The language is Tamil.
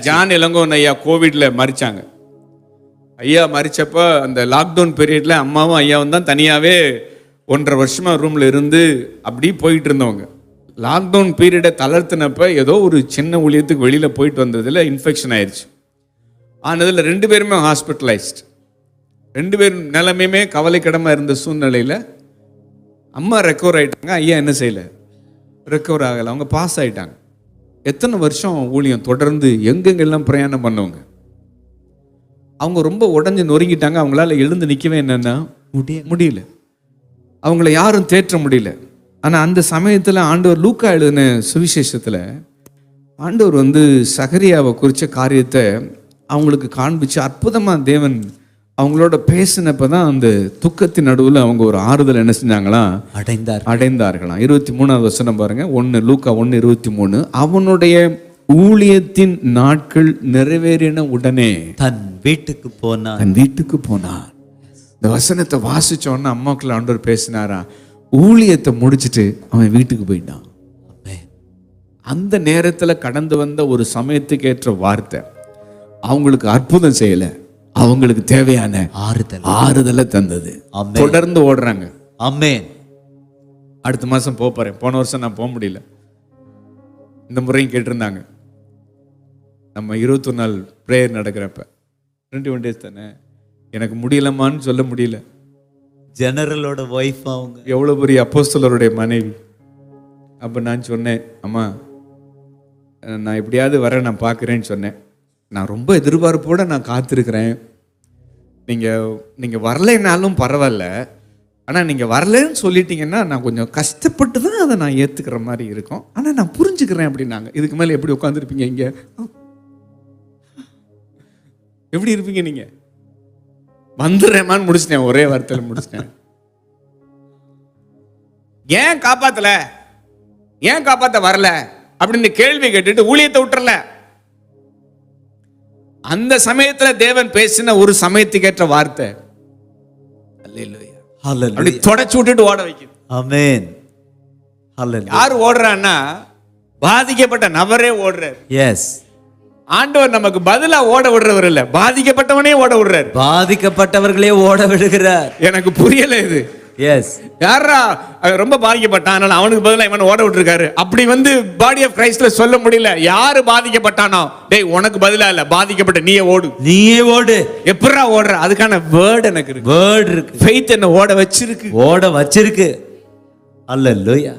ஜான் இளங்கோவன் ஐயா கோவிட்ல மரிச்சாங்க. ஐயா மரிச்சப்ப அந்த லாக்டவுன் பீரியட்ல அம்மாவும் ஐயாவும் தான் தனியாவே 1.5 வருஷமா ரூம்ல இருந்து அப்படி போயிட்டு இருந்தவங்க. லாக்டவுன் பீரியடை தளர்த்தினப்ப ஏதோ ஒரு சின்ன ஊழியத்துக்கு வெளியில போயிட்டு வந்ததுல இன்ஃபெக்ஷன் ஆயிடுச்சு. ஆனதுல 2 பேருமே ஹாஸ்பிட்டலைஸ்ட். 2 பேர் நிலைமையுமே கவலைக்கிடமா இருந்த சூழ்நிலையில அம்மா ரெக்கவர் ஆயிட்டாங்க, ஐயா என்ன செய்யல, ரெக்கவர் ஆகலை. அவங்க பாஸ் ஆயிட்டாங்க. எத்தனை வருஷம் ஊழியம் தொடர்ந்து எங்கெங்கெல்லாம் பிரயாணம் பண்ணவங்க. அவங்க ரொம்ப உடஞ்சு நொறுங்கிட்டாங்க. அவங்களால எழுந்து நிற்கவே என்னன்னா முடியல. அவங்கள யாரும் தேற்ற முடியல. ஆனால் அந்த சமயத்தில் ஆண்டவர் லூக்கா எழுதின சுவிசேஷத்தில் ஆண்டவர் சகரியாவை குறித்த காரியத்தை அவங்களுக்கு காண்பிச்சு அற்புதமாக தேவன் அவங்களோட பேசினப்ப தான் அந்த துக்கத்தின் நடுவில் அவங்க ஒரு ஆறுதல் என்ன செஞ்சாங்களாம், அடைந்தார்களாம். 23வது வசனம் பாருங்க, லூக்கா 1:23. அவனுடைய ஊழியத்தின் நாட்கள் நிறைவேறின உடனே தன் வீட்டுக்கு போனான். இந்த வசனத்தை வாசிச்சோன்னா அம்மாக்கள் ஆண்டவர் பேசினாரா, ஊழியத்தை முடிச்சுட்டு அவன் வீட்டுக்கு போயிட்டான். அந்த நேரத்தில் கடந்து வந்த ஒரு சமயத்துக்கு ஏற்ற வார்த்தை அவங்களுக்கு அற்புதம் செய்யல, அவங்களுக்கு தேவையான ஆறுதலை தந்தது. தொடர்ந்து ஓடுறாங்க. ஆமென். அடுத்த மாசம் போறேன். போன வருஷம் நான் போக முடியல. இந்த முறையும் கேட்டிருந்தாங்க. நம்ம 21 நாள் பிரேயர் நடக்கிறப்ப 21 days தானே, எனக்கு முடியலமான்னு சொல்ல முடியல. ஜெனரலோட வைஃப் அவங்க எவ்வளவு பெரிய அப்போஸ்தலருடைய மனைவி. அப்ப நான் சொன்னேன், அம்மா நான் எப்படியாவது வர நான் பார்க்குறேன்னு சொன்னேன். நான் ரொம்ப எதிர்பார்ப்போட நான் காத்திருக்கிறேன். நீங்க வரலைன்னாலும் பரவாயில்ல, ஆனால் நீங்கள் வரலன்னு சொல்லிட்டீங்கன்னா நான் கொஞ்சம் கஷ்டப்பட்டு தான் அதை நான் ஏற்றுக்கிற மாதிரி இருக்கும். ஆனால் நான் புரிஞ்சுக்கிறேன் அப்படின்னாங்க. இதுக்கு மேலே எப்படி உட்காந்துருப்பீங்க இங்கே? எப்படி இருப்பீங்க நீங்க? வந்துடுறேமான்னு முடிச்சிட்டேன், ஒரே வார்த்தையில் முடிச்சிட்டேன். ஏன் காப்பாத்தல, ஏன் காப்பாத்த வரல அப்படின்னு கேள்வி கேட்டுட்டு ஊழியத்தை விட்டுறல. அந்த சமயத்துல தேவன் பேசின ஒரு சமயத்துக்கு ஏற்ற வார்த்தை அப்படி தொடச்சு விட்டுட்டு ஓட வைக்குது. ஆமென். யாரு ஓடுறான்னா பாதிக்கப்பட்ட நபரே ஓடுறார். எஸ். ஆண்டவர் நமக்கு பதிலா ஓட விடுறவர் இல்ல, பாதிக்கப்பட்டவனே ஓட விடுறார். பாதிக்கப்பட்டவர்களே ஓட விடுகிறார். எனக்கு புரியல இது. எஸ். யாரா ரொம்ப பாதிக்கப்பட்டான் அதனால அவனுக்கு பதிலா இவன் ஓட விட்டுருக்காரு அப்படி பாடி ஆஃப் கிரைஸ்ட்ல சொல்ல முடியல. யாரு பாதிக்கப்பட்டானோ, டேய் உனக்கு பதிலா இல்ல, பாதிக்கப்பட்ட நீயே ஓடு. எப்படா ஓடுற? அதுக்கான வேர்ட் எனக்கு இருக்கு. வேர்ட் இருக்கு. ஃபெய்த் என்ன ஓட வச்சிருக்கு. அல்லேலூயா.